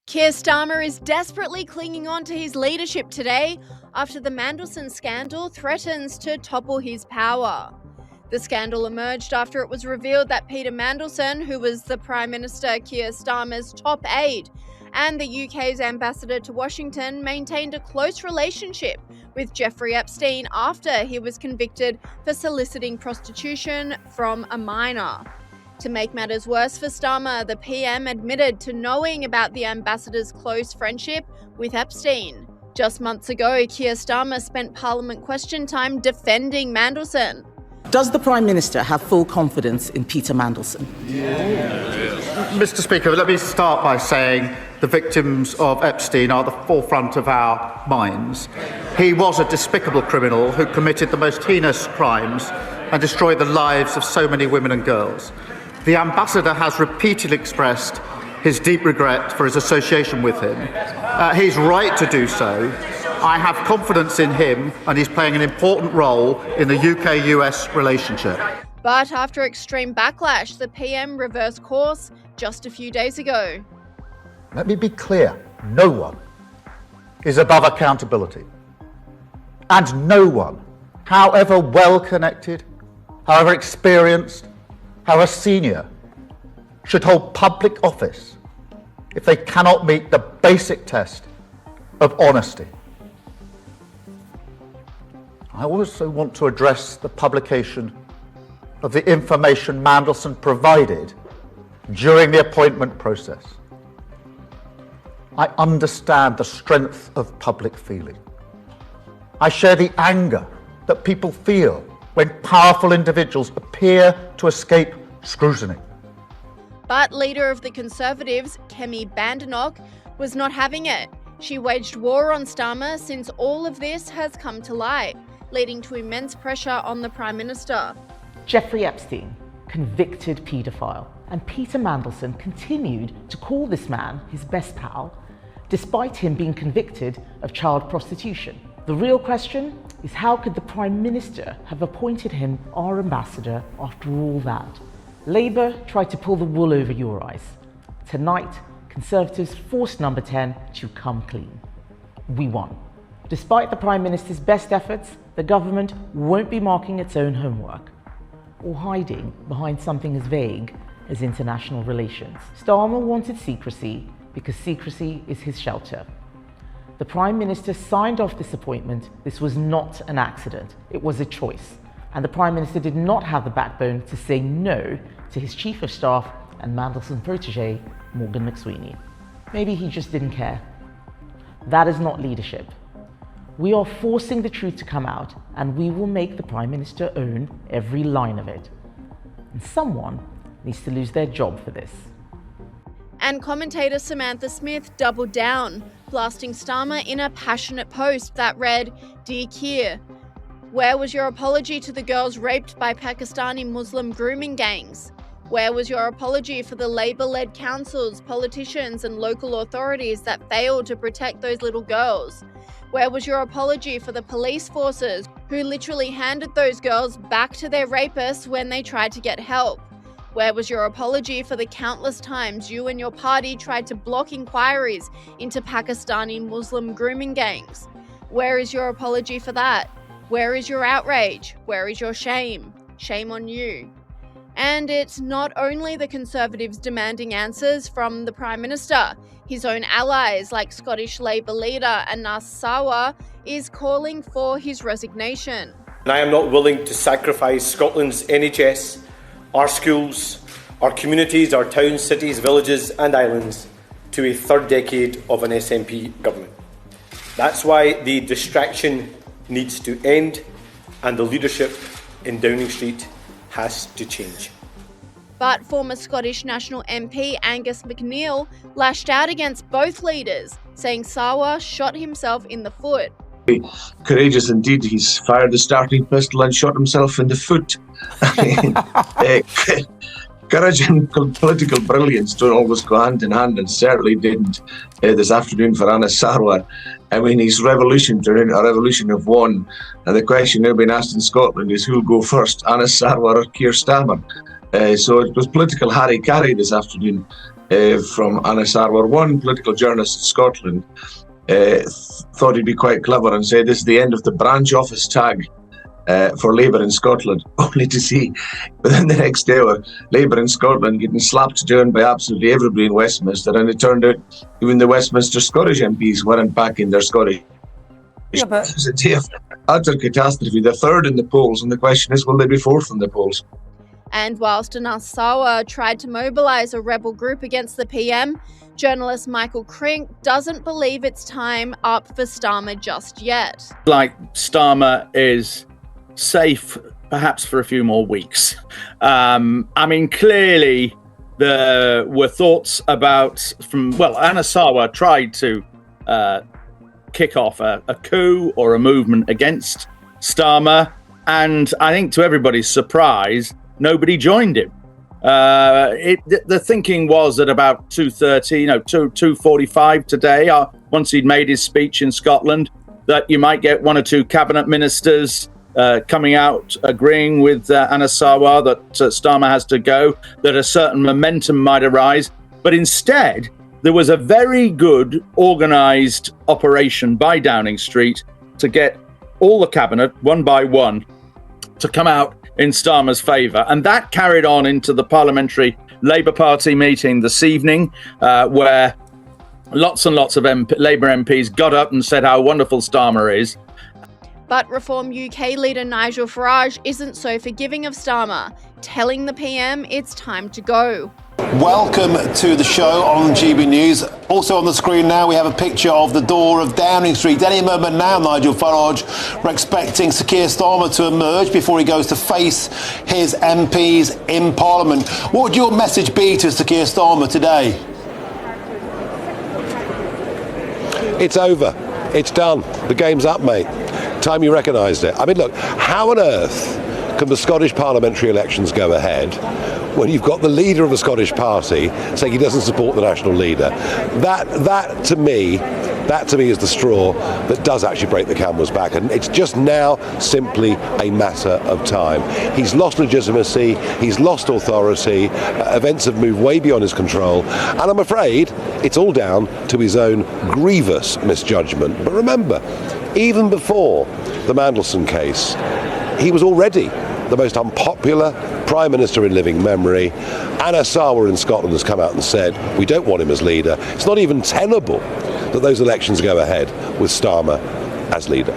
Keir Starmer is desperately clinging on to his leadership today after the Mandelson scandal threatens to topple his power. The scandal emerged after it was revealed that Peter Mandelson, who was the Prime Minister Keir Starmer's top aide and the UK's ambassador to Washington, maintained a close relationship with Jeffrey Epstein after he was convicted for soliciting prostitution from a minor. To make matters worse for Starmer, the PM admitted to knowing about the ambassador's close friendship with Epstein. Just months ago, Keir Starmer spent Parliament question time defending Mandelson. Does the Prime Minister have full confidence in Peter Mandelson? Mr. Speaker, let me start by saying the victims of Epstein are the forefront of our minds. He was a despicable criminal who committed the most heinous crimes and destroyed the lives of so many women and girls. The ambassador has repeatedly expressed his deep regret for his association with him. He's right to do so. I have confidence in him, and he's playing an important role in the UK-US relationship. But after extreme backlash, the PM reversed course just a few days ago. Let me be clear, no one is above accountability. And no one, however well connected, however experienced, however senior, should hold public office if they cannot meet the basic test of honesty. I also want to address the publication of the information Mandelson provided during the appointment process. I understand the strength of public feeling. I share the anger that people feel when powerful individuals appear to escape scrutiny. But leader of the Conservatives, Kemi Badenoch, was not having it. She waged war on Starmer since all of this has come to light, leading to immense pressure on the Prime Minister. Jeffrey Epstein, convicted paedophile, and Peter Mandelson continued to call this man his best pal, despite him being convicted of child prostitution. The real question is, how could the Prime Minister have appointed him our ambassador after all that? Labour tried to pull the wool over your eyes. Tonight, Conservatives forced Number 10 to come clean. We won. Despite the Prime Minister's best efforts, the government won't be marking its own homework or hiding behind something as vague as international relations. Starmer wanted secrecy because secrecy is his shelter. The Prime Minister signed off this appointment. This was not an accident. It was a choice. And the Prime Minister did not have the backbone to say no to his Chief of Staff and Mandelson protege, Morgan McSweeney. Maybe he just didn't care. That is not leadership. We are forcing the truth to come out, and we will make the Prime Minister own every line of it. And someone needs to lose their job for this. And commentator Samantha Smith doubled down, blasting Starmer in a passionate post that read, "Dear Keir, where was your apology to the girls raped by Pakistani Muslim grooming gangs? Where was your apology for the Labour-led councils, politicians and local authorities that failed to protect those little girls? Where was your apology for the police forces who literally handed those girls back to their rapists when they tried to get help? Where was your apology for the countless times you and your party tried to block inquiries into Pakistani Muslim grooming gangs? Where is your apology for that? Where is your outrage? Where is your shame? Shame on you." And it's not only the Conservatives demanding answers from the Prime Minister. His own allies, like Scottish Labour leader Anas Sarwar, is calling for his resignation. And I am not willing to sacrifice Scotland's NHS, our schools, our communities, our towns, cities, villages and islands to a third decade of an SNP government. That's why the distraction needs to end and the leadership in Downing Street has to change. But former Scottish National MP Angus MacNeil lashed out against both leaders, saying Sarwar shot himself in the foot. Courageous indeed. He's fired the starting pistol and shot himself in the foot. Courage and political brilliance don't always go hand in hand, and certainly didn't this afternoon for Anas Sarwar. I mean, he's revolutionary, a revolution of one. And the question now being asked in Scotland is who'll go first, Anas Sarwar or Keir Starmer? So it was political harry-carry this afternoon. from Anna Sarwar. One political journalist in Scotland thought he'd be quite clever and say this is the end of the branch office tag for Labour in Scotland, only to see within the next hour Labour in Scotland getting slapped down by absolutely everybody in Westminster, and it turned out even the Westminster Scottish MPs weren't back in their Scottish. Yeah, but it was a day of utter catastrophe. They're third in the polls, and the question is, will they be fourth in the polls? And whilst Anas Sarwar tried to mobilise a rebel group against the PM, journalist Michael Crink doesn't believe it's time up for Starmer just yet. Like Starmer is safe perhaps for a few more weeks. Clearly there were thoughts about Anna Sarwar tried to kick off a coup or a movement against Starmer, and I think to everybody's surprise, nobody joined him. The thinking was at about 2:45 today, once he'd made his speech in Scotland, that you might get one or two cabinet ministers coming out agreeing with Anna Sarwar that Starmer has to go, that a certain momentum might arise. But instead, there was a very good organised operation by Downing Street to get all the cabinet, one by one, to come out in Starmer's favour. And that carried on into the Parliamentary Labour Party meeting this evening, where lots and lots of Labour MPs got up and said how wonderful Starmer is. But Reform UK leader Nigel Farage isn't so forgiving of Starmer, telling the PM it's time to go. Welcome to the show on GB News. Also on the screen now we have a picture of the door of Downing Street. Any moment now, Nigel Farage, we're expecting Sir Keir Starmer to emerge before he goes to face his MPs in Parliament. What would your message be to Sir Keir Starmer today? It's over. It's done. The game's up, mate. Time you recognised it. I mean, look, how on earth can the Scottish parliamentary elections go ahead when you've got the leader of a Scottish party saying he doesn't support the national leader? That to me is the straw that does actually break the camel's back, and it's just now simply a matter of time. He's lost legitimacy, he's lost authority, events have moved way beyond his control, and I'm afraid it's all down to his own grievous misjudgment. But remember, even before the Mandelson case, he was already the most unpopular Prime Minister in living memory. Anna Sarwar in Scotland has come out and said, we don't want him as leader. It's not even tenable that those elections go ahead with Starmer as leader.